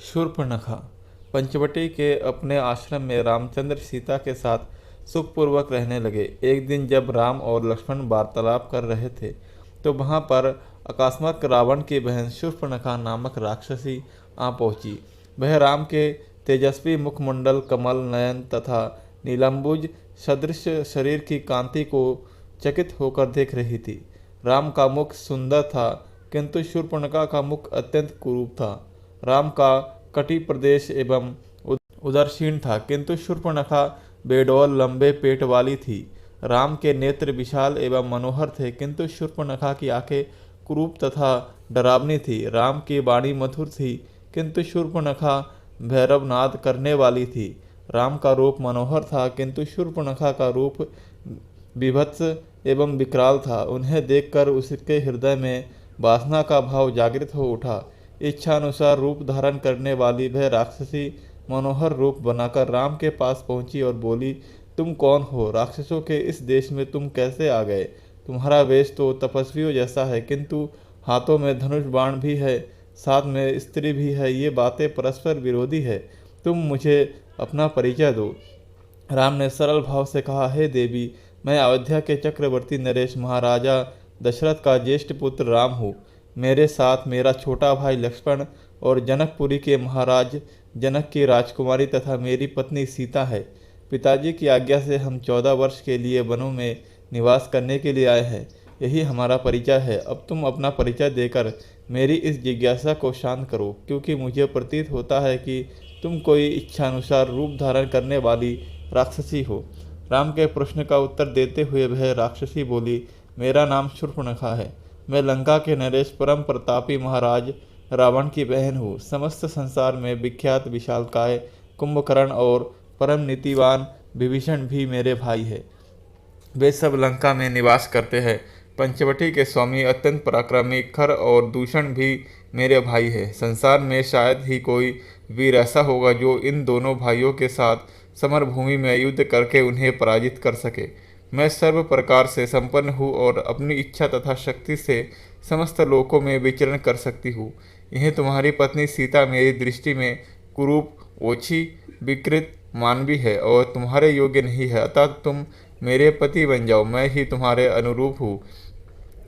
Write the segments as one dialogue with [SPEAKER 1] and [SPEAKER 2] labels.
[SPEAKER 1] शूर्पणखा। पंचवटी के अपने आश्रम में रामचंद्र सीता के साथ सुखपूर्वक रहने लगे। एक दिन जब राम और लक्ष्मण वार्तालाप कर रहे थे तो वहां पर अकस्मात रावण की बहन शूर्पणखा नामक राक्षसी आ पहुंची। वह राम के तेजस्वी मुखमंडल, कमल नयन तथा नीलंबुज सदृश शरीर की कांति को चकित होकर देख रही थी। राम का मुख सुंदर था किंतु शूर्पणखा का मुख अत्यंत कुरूप था। राम का कटी प्रदेश एवं उदरक्षीण था किंतु शूर्पणखा बेडौल लंबे पेट वाली थी। राम के नेत्र विशाल एवं मनोहर थे किंतु शूर्पणखा की आंखें कुरूप तथा डरावनी थी। राम की वाणी मधुर थी किंतु शूर्पणखा भैरवनाद करने वाली थी। राम का रूप मनोहर था किंतु शूर्पणखा का रूप विभत्स एवं विकराल था। उन्हें देखकर उसके हृदय में वासना का भाव जागृत हो उठा। इच्छानुसार रूप धारण करने वाली वह राक्षसी मनोहर रूप बनाकर राम के पास पहुंची और बोली, तुम कौन हो? राक्षसों के इस देश में तुम कैसे आ गए? तुम्हारा वेश तो तपस्वियों जैसा है किंतु हाथों में धनुष बाण भी है, साथ में स्त्री भी है। ये बातें परस्पर विरोधी है। तुम मुझे अपना परिचय दो। राम ने सरल भाव से कहा, हे देवी, मैं अयोध्या के चक्रवर्ती नरेश महाराजा दशरथ का ज्येष्ठ पुत्र राम हूँ। मेरे साथ मेरा छोटा भाई लक्ष्मण और जनकपुरी के महाराज जनक की राजकुमारी तथा मेरी पत्नी सीता है। पिताजी की आज्ञा से हम 14 वर्ष के लिए वनों में निवास करने के लिए आए हैं। यही हमारा परिचय है। अब तुम अपना परिचय देकर मेरी इस जिज्ञासा को शांत करो, क्योंकि मुझे प्रतीत होता है कि तुम कोई इच्छानुसार रूप धारण करने वाली राक्षसी हो। राम के प्रश्न का उत्तर देते हुए वह राक्षसी बोली, मेरा नाम शूर्पणखा है। मैं लंका के नरेश परम प्रतापी महाराज रावण की बहन हूँ। समस्त संसार में विख्यात विशालकाय कुंभकर्ण और परम नीतिवान विभीषण भी मेरे भाई है। वे सब लंका में निवास करते हैं। पंचवटी के स्वामी अत्यंत पराक्रमी खर और दूषण भी मेरे भाई है। संसार में शायद ही कोई वीर ऐसा होगा जो इन दोनों भाइयों के साथ समरभूमि में युद्ध करके उन्हें पराजित कर सके। मैं सर्व प्रकार से संपन्न हूँ और अपनी इच्छा तथा शक्ति से समस्त लोकों में विचरण कर सकती हूँ। यह तुम्हारी पत्नी सीता मेरी दृष्टि में कुरूप, ओछी, विकृत, मानवी है और तुम्हारे योग्य नहीं है। अतः तुम मेरे पति बन जाओ। मैं ही तुम्हारे अनुरूप हूँ।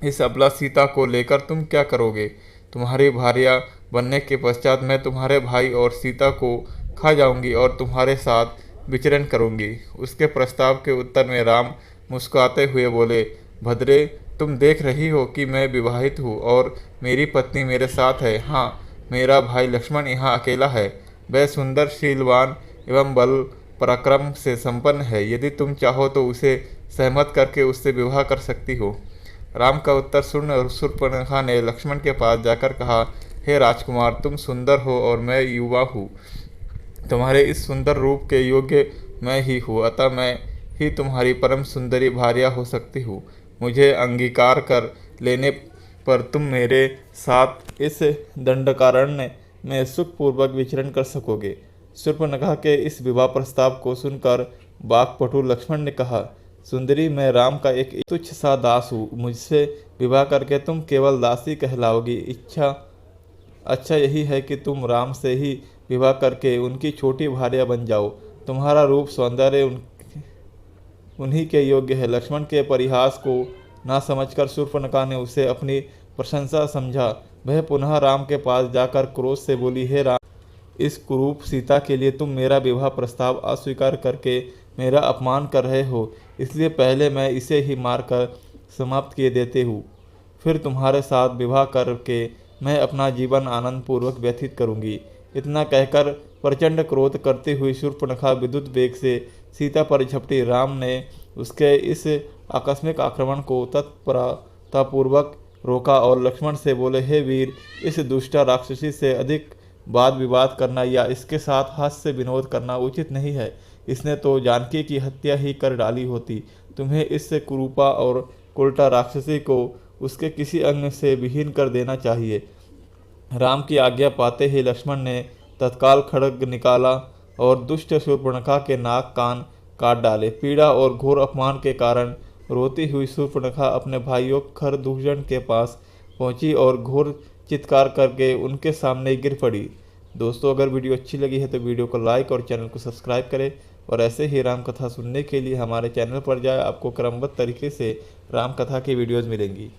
[SPEAKER 1] इस अबला सीता को लेकर तुम क्या करोगे? तुम्हारी भार्या बनने के पश्चात मैं तुम्हारे भाई और सीता को खा जाऊंगी और तुम्हारे साथ विचरण करूंगी। उसके प्रस्ताव के उत्तर में राम मुस्कुराते हुए बोले, भद्रे, तुम देख रही हो कि मैं विवाहित हूँ और मेरी पत्नी मेरे साथ है। हाँ, मेरा भाई लक्ष्मण यहाँ अकेला है। वह सुंदर, शीलवान एवं बल पराक्रम से संपन्न है। यदि तुम चाहो तो उसे सहमत करके उससे विवाह कर सकती हो। राम का उत्तर सुन शूर्पणखा ने लक्ष्मण के पास जाकर कहा, हे राजकुमार, तुम सुंदर हो और मैं युवा हूँ। तुम्हारे इस सुंदर रूप के योग्य मैं ही हूँ, अतः मैं ही तुम्हारी परम सुंदरी भार्या हो सकती हूँ। मुझे अंगीकार कर लेने पर तुम मेरे साथ इस दंडकारण्य में सुखपूर्वक विचरण कर सकोगे। शूर्पणखा के इस विवाह प्रस्ताव को सुनकर वाक्पटु लक्ष्मण ने कहा, सुंदरी, मैं राम का एक तुच्छ सा दास हूँ। मुझसे विवाह करके तुम केवल दासी कहलाओगी। अच्छा यही है कि तुम राम से ही विवाह करके उनकी छोटी भार्या बन जाओ। तुम्हारा रूप सौंदर्य उन्हीं के योग्य है। लक्ष्मण के परिहास को ना समझकर शूर्पणखा ने उसे अपनी प्रशंसा समझा। वह पुनः राम के पास जाकर क्रोध से बोली, हे राम, इस कुरूप सीता के लिए तुम मेरा विवाह प्रस्ताव अस्वीकार करके मेरा अपमान कर रहे हो। इसलिए पहले मैं इसे ही मारकर समाप्त किए देते हूँ, फिर तुम्हारे साथ विवाह करके मैं अपना जीवन आनंद पूर्वक व्यतीत करूँगी। इतना कहकर प्रचंड क्रोध करती हुई शूर्पणखा विद्युत वेग से सीता पर झपटी। राम ने उसके इस आकस्मिक आक्रमण को तत्परतापूर्वक रोका और लक्ष्मण से बोले, हे वीर, इस दुष्टा राक्षसी से अधिक वाद विवाद करना या इसके साथ हास्य विनोद करना उचित नहीं है। इसने तो जानकी की हत्या ही कर डाली होती। तुम्हें इस कुरूपा और उल्टा राक्षसी को उसके किसी अंग से विहीन कर देना चाहिए। राम की आज्ञा पाते ही लक्ष्मण ने तत्काल खड्ग निकाला और दुष्ट शूर्पणखा के नाक कान काट डाले। पीड़ा और घोर अपमान के कारण रोती हुई शूर्पणखा अपने भाइयों खरदूषण के पास पहुंची और घोर चित्कार करके उनके सामने गिर पड़ी। दोस्तों, अगर वीडियो अच्छी लगी है तो वीडियो को लाइक और चैनल को सब्सक्राइब करें और ऐसे ही राम कथा सुनने के लिए हमारे चैनल पर जाए। आपको क्रमबद्ध तरीके से राम कथा की वीडियोज़ मिलेंगी।